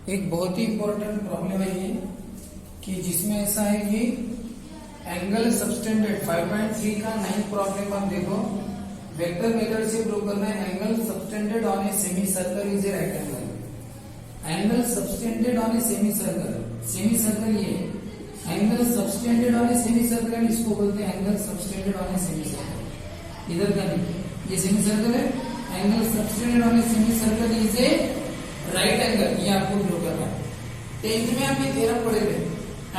एक बहुत ही important problem है ये कि जिसमें ऐसा है कि एंगल सबटेंडेड 5.3 का 9 प्रॉब्लम आप देखो। वेक्टर मेथड से प्रूव करना है angle subtended on a semicircle is a right angle. Angle subtended on a semicircle ये angle subtended on a semicircle, इसको बोलते हैं angle subtended on a semicircle. इधर का नहीं, ये सेमी सर्कल है, angle subtended on a semicircle is a right angle, ये आपको प्रूव करना है। 10th में आप ये थ्योरम पढ़े थे,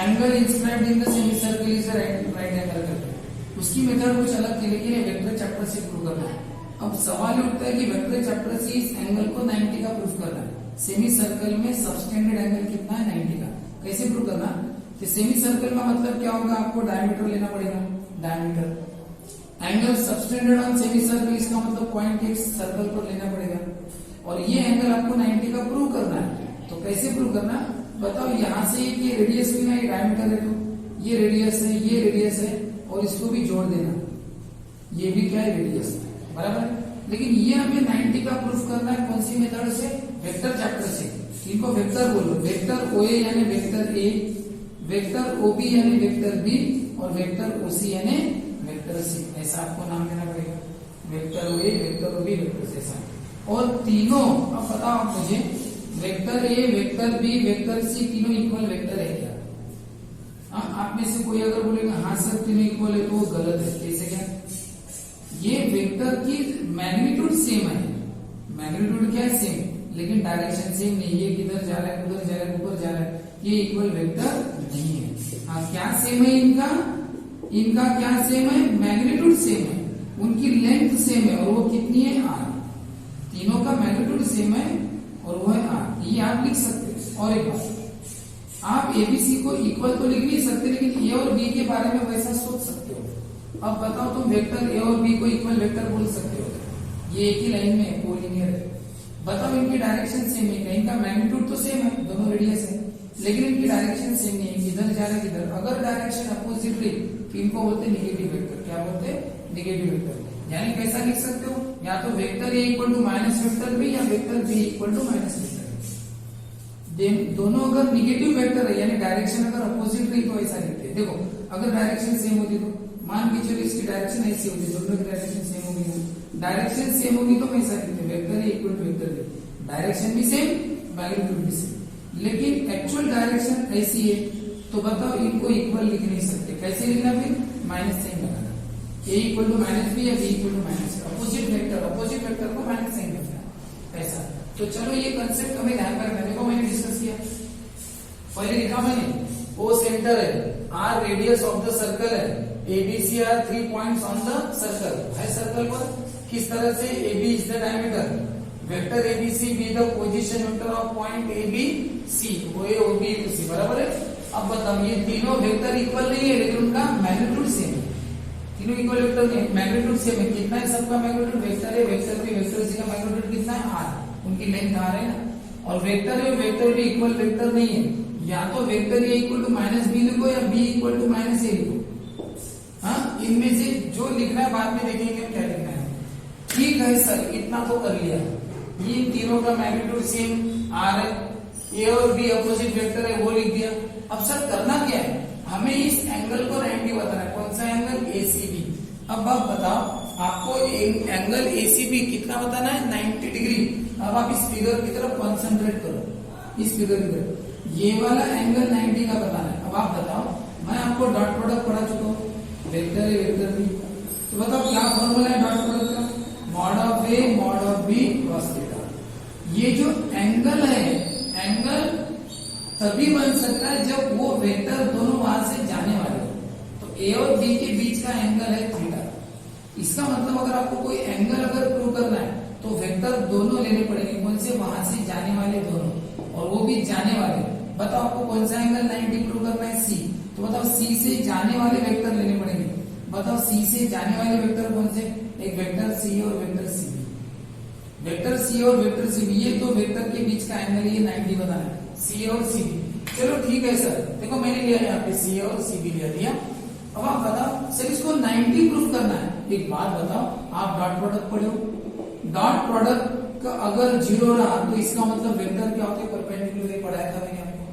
angle inscribed in the semi circle is a right angle करके। उसकी मेथड कुछ अलग थी, लेकिन ये वेक्टर चैप्टर से प्रूव करना है। अब सवाल उठता है कि वेक्टर चैप्टर से इस एंगल को 90 का प्रूव करना है। सेमी सर्कल में सबटेंडेड एंगल कितना है? 90 का। कैसे प्रूव करना? तो सेमी सर्कल का मतलब क्या होगा? आपको डायमीटर लेना पड़ेगा, diameter. Angle subtended on semi circle, इसका मतलब पॉइंट x सर्कल पर लेना पड़ेगा, और ये एंगल आपको 90 का प्रूव करना है। तो कैसे प्रूव करना? बताओ, यहां से ये रेडियस हुई ना, ये डायमीटर है, तो ये रेडियस है, ये रेडियस है, और इसको भी जोड़ देना, ये भी क्या है? रेडियस, बराबर। लेकिन ये हमें 90 का प्रूफ करना है कौन सी मेथड से? वेक्टर चैप्टर से। इनको वेक्टर बोलो, वेक्टर OA यानी वेक्टर A, वेक्टर OB यानी वेक्टर B, और वेक्टर OC यानी वेक्टर C। ऐसा आपको नाम देना पड़ेगा, vector OA, vector OB, vector C ऐसा। और तीनों, अब बताओ आप मुझे, vector A, vector B, vector C तीनों इक्वल वेक्टर है क्या? आप में से कोई अगर बोलेगा हाँ सर तीनों इक्वल है, तो वो गलत है। कैसे क्या? ये वेक्टर की मैग्नीट्यूड सेम है, मैग्नीट्यूड क्या है? सेम, लेकिन डायरेक्शन सेम नहीं। ये किधर जा रहा है, उधर जा रहा है, ऊपर जा रहा है, ये इक्वल वेक्टर नहीं है। हाँ, क्या सेम है इनका? इनका क्या सेम है? मैग्नीट्यूड सेम है, उनकी लेंथ सेम है, और वो कितनी है? R। तीनों का मैग्नीट्यूड सेम है और वो है R। ये आप लिख सकते हैं। और एक बात, आप ABC को इक्वल तो लिख नहीं सकते, लेकिन A और B के बारे में वैसा सोच सकते हो। अब बताओ, तुम वेक्टर A और B को इक्वल वेक्टर बोल सकते हो? ये एक ही लाइन में है, कोलिनियर है। बताओ, इनकी डायरेक्शन सेम है, इनका मैग्नीट्यूड तो सेम है, दोनों रेडियस है, लेकिन इनकी डायरेक्शन सेम नहीं है, किधर जा रहा है किधर। अगर डायरेक्शन अपोजिट रही तो इनको बोलते नेगेटिव वेक्टर। क्या बोलते हैं? Negative vector. यानी कैसा लिख सकते हो? या तो vector A equal to minus vector B, या vector B equal to minus vector B। दोनों अगर निगेटिव वेक्टर है, यानी डायरेक्शन अगर अपोजिट रही, तो ऐसा लिखते हैं। देखो, अगर डायरेक्शन सेम होती तो मान के चलो इसकी डायरेक्शन ऐसी होती, दोनों की डायरेक्शन सेम होगी, डायरेक्शन सेम होगी तो ऐसा लिखते vector A equal to vector B, direction भी सेम, मैग्नीट्यूड भी सेम। लेकिन एक्चुअल डायरेक्शन ऐसी है, तो बताओ इनको इक्वल लिख नहीं सकते। कैसे लिखना? फिर माइनस साइन लगाना, A equal to minus B या B equal to minus. Opposite vector को माइनस साइन करना है, ऐसा। तो चलो, ये कंसेप्ट हमें ध्यान रखना है। देखो, मैंने डिस्कस किया, पहले लिखा मैंने, O सेंटर है, R radius of the circle है, ABC are 3 points on the circle है। सर्कल पर किस तरह से? AB is the diameter, vector ABC be the position vector of point ABC, OA OB to C, बराबर है। अब बताओ, ये तीनों वेक्टर इक्वल नहीं है, लेकिन उनका मैग्नीट्यूड सेम है। तीनों इक्वल वेक्टर नहीं, मैग्नीट्यूड सेम है। कितना है सबका magnitude? Vector A, vector B, vector C का मैग्नीट्यूड कितना है? R। उनकी लेंथ R है ना। और vector A, vector B equal vector नहीं है, या तो vector A equal to minus B लिखो, या B equal to minus A लिखो। हाँ, इनमें से जो लिखना है बाद में देखेंगे क्या लिखना है। ठीक है सर, इतना तो कर लिया। ये तीनों का मैग्नीट्यूड सेम R है, A और B अपोजिट वेक्टर है, वो लिख दिया। अब सर करना क्या है? हमें इस एंगल को 90 बताना है। कौन सा एंगल? ACB। अब आप बताओ, आपको एंगल ACB कितना बताना है? 90 डिग्री। अब आप इस फिगर की तरफ कंसंट्रेट करो, इस फिगर की तरफ। ये वाला एंगल 90 का बताना है। अब आप बताओ, मैं आपको डॉट प्रोडक्ट पढ़ा चुका हूँ, वेक्टर A, वेक्टर B। तो बताओ क्या फॉर्मूला है डॉट प्रोडक्ट का? Mod of A mod of B cos theta. ये जो एंगल है, एंगल तभी बन सकता है जब वो वेक्टर दोनों वहां से जाने वाले हो। तो A और B के बीच का एंगल है थीटा। इसका मतलब अगर आपको कोई एंगल अगर प्रूव करना है, तो वेक्टर दोनों लेने पड़ेंगे। कौन से? वहां से जाने वाले दोनों, और वो भी जाने वाले। बताओ, आपको कौन सा एंगल 90 प्रूव करना है? C। तो बताओ, C से जाने वाले वेक्टर लेने पड़ेंगे। बताओ, C से जाने वाले वेक्टर कौन से? एक वेक्टर C और वेक्टर CB। वेक्टर C और वेक्टर CB, ये तो वेक्टर के बीच का एंगल, ये 90 बताना है, C और CB। चलो ठीक है सर, देखो मैंने लिया यहाँ पे C और CB लिया दिया। अब आप बताओ सर, इसको 90 प्रूफ करना है। एक बात बताओ, आप डॉट प्रोडक्ट पढ़े हो, डॉट प्रोडक्ट का अगर 0 रहा तो इसका मतलब वेक्टर क्या होते हैं? परपेंडिकुलर पढ़ाया था मैंने आपको।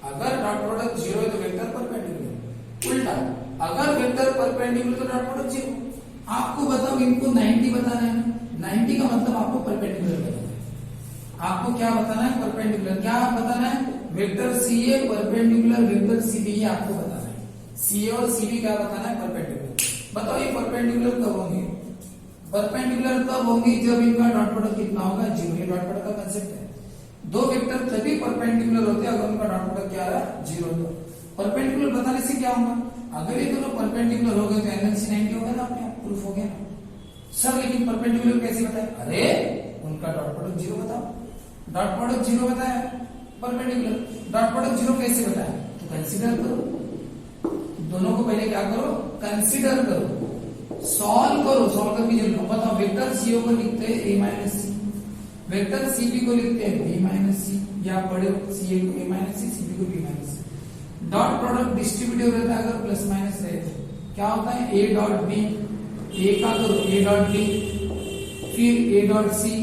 अगर डॉट प्रोडक्ट जीरो है तो वेक्टर परपेंडिकुलर, उल्टा अगर वेक्टर परपेंडिकुलर तो डॉट प्रोडक्ट जीरो। आपको बताओ इनको 90 बताना है, 90 का मतलब आपको परपेंडिकुलर बताना है। आपको क्या बताना है? परपेंडिकुलर। क्या बताना है? वेक्टर सी ए परपेंडिकुलर वेक्टर सी बी, ये आपको बताना है। सी ए और सी बी क्या बताना है? परपेंडिकुलर। बताओ ये परपेंडिकुलर कब होंगे? परपेंडिकुलर तब होंगे जब इनका डॉट प्रोडक्ट कितना होगा? जीरो। ये डॉट प्रोडक्ट का कंसेप्ट है। दो वेक्टर तभी परपेंडिकुलर होते हैं अगर उनका डॉट प्रोडक्ट क्या रहा? जीरो। तो परपेंडिकुलर बताने से क्या होगा? अगर ये दोनों परपेंडिकुलर हो गए तो एंगल सी 90 होगा ना, अपने आप प्रूफ हो गया सर। लेकिन परपेंडिकुलर कैसे बताए? अरे उनका डॉट प्रोडक्ट जीरो बताओ। डॉट प्रोडक्ट जीरो बताया परपेंडिकुलर, डॉट प्रोडक्ट जीरो कैसे बताया? तो कंसीडर करो, दोनों को पहले क्या करो? कंसीडर करो, सॉल्व करो। सॉल्व करके जरूर बताओ। वेक्टर सीओ को लिखते हैं ए माइनस सी, वेक्टर सीबी को लिखते हैं बी माइनस सी, या पढ़े सी ए को ए माइनस सी, सीबी को बी माइनस सी। डॉट प्रोडक्ट डिस्ट्रीब्यूटिव रहता है अगर प्लस माइनस रहे तो क्या होता है? ए डॉट बी, ए का करो ए डॉट बी, फिर ए डॉट सी,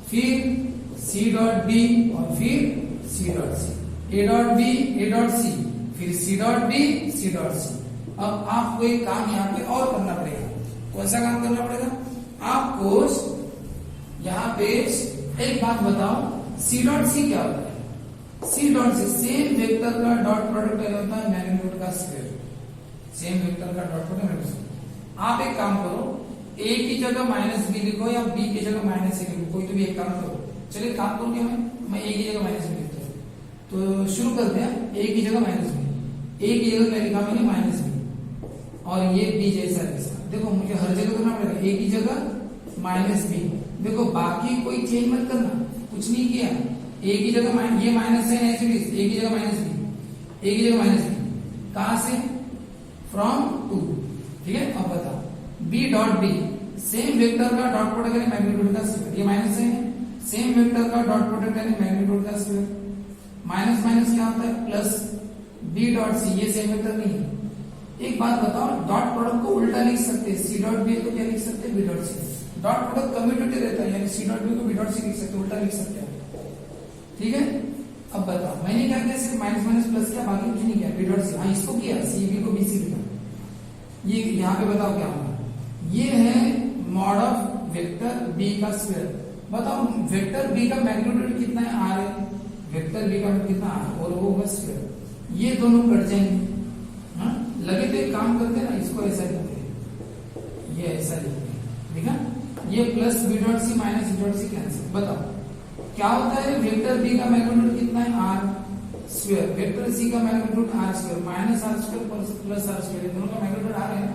फिर सी डॉट बी और फिर C dot C. A dot B, A dot C, फिर C dot B, C dot C. अब आपको एक काम यहाँ पे और करना पड़ेगा। कौन सा काम करना पड़ेगा? आपको यहाँ पे एक बात बताओ, सी डॉट सी क्या होता है? C dot C same vector का डॉट प्रोडक्ट होता है मैग्नीट्यूड का स्क्वायर। सेम वेक्टर का डॉट प्रोडक्ट। आप एक काम करो, ए की जगह माइनस बी लिखो या बी की जगह माइनस ए लिखो, कोई तो भी एक काम करो। चलिए काम करूंगी मैं ए की जगह माइनस बी लिखता हूँ। तो शुरू करते हैं। ए की जगह माइनस बी, ए की जगह क्या लिखा मैंने? माइनस बी, और ये बी जैसा इसका। देखो मुझे हर जगह करना पड़ेगा, ए की जगह माइनस बी। देखो बाकी कोई चेंज मत करना, कुछ नहीं किया। ए की जगह ये माइनस है, ए की जगह माइनस बी, ए की जगह माइनस बी। कहां से? From two. ठीक है। अब बताओ B dot B, same vector का डॉट प्रोडक्ट यानी मैग्नीट्यूड का स्क्वायर। ये माइनस है, सेम वेक्टर का डॉट प्रोडक्ट यानी मैग्नीट्यूड का स्क्वायर। माइनस माइनस क्या होता है? प्लस। बी डॉट सी, ये सेम वेक्टर नहीं है। एक बात बताओ, डॉट प्रोडक्ट को उल्टा लिख सकते हैं, सी डॉट बी को क्या लिख सकते हैं? B dot C. Dot product commutative रहता है यानी सी डॉट बी को बी डॉट सी लिख सकते हैं, उल्टा लिख सकते हैं। ठीक है। अब बताओ मैंने क्या किया? सिर्फ माइनस माइनस प्लस किया, बाकी कुछ नहीं किया। बी डॉट सी, हाँ इसको किया, सी बी को बी सी लिखा। ये यहाँ पे बताओ क्या होगा? ये है मॉड ऑफ वेक्टर बी का स्क्वायर। बताओ वेक्टर बी का मैग्नीट्यूड कितना है? आर है। वेक्टर बी का कितना? आर, और वो होगा स्क्वायर। ये दोनों कट जाएंगे। हाँ लगे तो एक काम करते हैं ना, इसको ऐसा लिखते हैं, ये ऐसा लिखते हैं। ठीक है। ये plus B dot C minus B dot C cancel. बताओ क्या होता है? वेक्टर बी का मैग्नीट्यूड कितना है? Are square. वेक्टर सी का magnitude R square minus R square plus R square. दोनों का मैग्नीट्यूड आर है,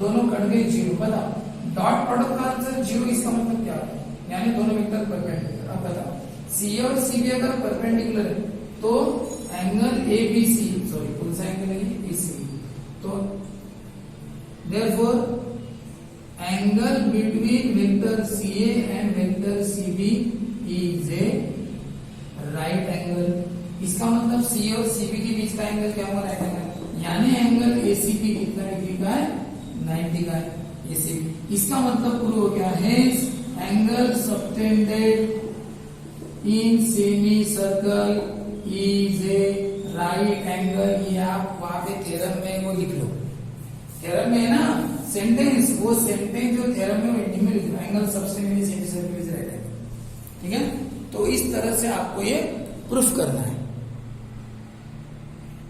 दोनों कट गए जीरो। बताओ डॉट प्रोडक्ट का आंसर जीरो, इसका मतलब क्या है? यानी दोनों वेक्टर परपेंडिकुलर। अब बताओ सी और सी बी अगर परपेंडिकुलर है तो angle A B C, sorry कौन सा एंगल है? A C. तो therefore angle between vector C A and vector C B is a right angle. इसका मतलब सी और सी बी के बीच का एंगल क्या होगा? Right angle. यानी एंगल ए सी बी कितना डिग्री का है? 90 का है। ए सी बी, इसका मतलब प्रूव क्या है? Angle subtended in semicircle is a right angle. ये आप वहां पे थ्योरम में वो लिख लो, थ्योरम में है ना सेंटेंस, वो सेंटेंस जो थ्योरम में एंडिंग में लिख लो, angle subtended in semicircle is right angle. ठीक है। तो इस तरह से आपको ये प्रूफ करना है।